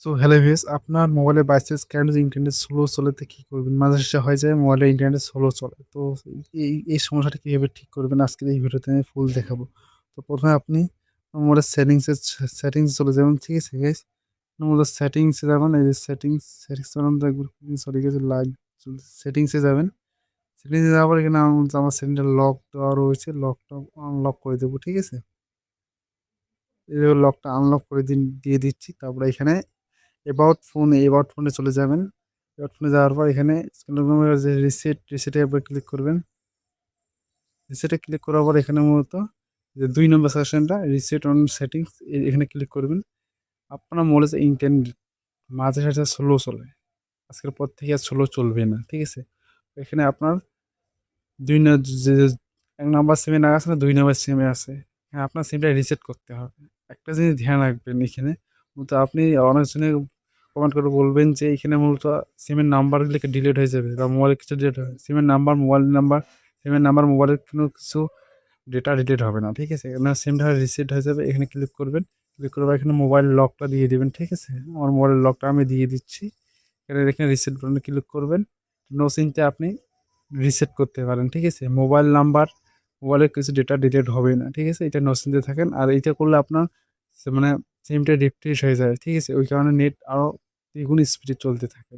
So hello viewers, আপনার মোবাইলে by chance কেন যদি ইন্টারনেট স্লো চলে তো কি করবেন? মাঝে শেষে হয় যে মোবাইলে ইন্টারনেট স্লো চলে। তো এই সমস্যাটা কিভাবে ঠিক করবেন আজকের এই ভিডিওতে আমি ফুল দেখাবো। তো ১ম এ আপনি মোবাইলের সেটিংস চলে যাবেন, ঠিক আছে গাইস? মোবাইলের সেটিংস এ যাবেন, এই যে সেটিংস বানান একবার সরি গাইস লাইভ চলছে। সেটিংস এ যাবেন। সেটিংস এ যাওয়ার পর এখানে আমার সেটিংসটা লক দেওয়া রয়েছে। লকটা আনলক করে দেব, ঠিক আছে? এই লকটা আনলক করে দিয়ে দিচ্ছি। তারপরে এখানে অ্যাবাউট ফোনে চলে যাবেন। অ্যাবাউট ফোনে যাওয়ার পর এখানে যে রিসেটে একবার ক্লিক করবেন। রিসেটে ক্লিক করার পর এখানে মূলত যে ২ নম্বর সেকশনটা রিসেট অন সেটিংস এখানে ক্লিক করবেন। আপনার মোবাইলে যে ইন্টারনেট মাঝে সাঝে স্লো চলে। আজকের পর থেকে আর স্লো চলবে না। ঠিক আছে? এখানে আপনার ২ না যে ১ নাম্বার সিমে না আছে না ২ নাম্বার সিমে আছে। হ্যাঁ, আপনার সিমটা রিসেট করতে হবে। একটা জিনিস ধ্যান রাখবেন এখানে, মূলত আপনি অনেকজনে কমেন্ট করে বলবেন যে এখানে মূলত সিমের নাম্বারগুলো ডিলিট হয়ে যাবে বা মোবাইলের কিছু ডিলিট হবে। সিমের নাম্বার মোবাইলের কোনো কিছু ডেটা ডিলিট হবে না। ঠিক আছে? আপনার সিমটা রিসেট হয়ে যাবে। এখানে ক্লিক করবেন। ক্লিক করার পর এখানে মোবাইল লকটা দিয়ে দিবেন। ঠিক আছে? আমার মোবাইলের লকটা আমি দিয়ে দিচ্ছি। এখানে রিসেট বাটনে ক্লিক করবেন। নো সিমটা আপনি রিসেট করতে পারেন। ঠিক আছে? মোবাইলের কিছু ডেটা ডিলিট হবে না। ঠিক আছে? এটা নো চিন্তায় থাকেন। আর এইটা করলে আপনার মানে সিমটা রিফ্রেশ হয়ে যায়। ঠিক আছে? ওই কারণে নেট আরো দ্বিগুণ স্পিডে চলতে থাকে।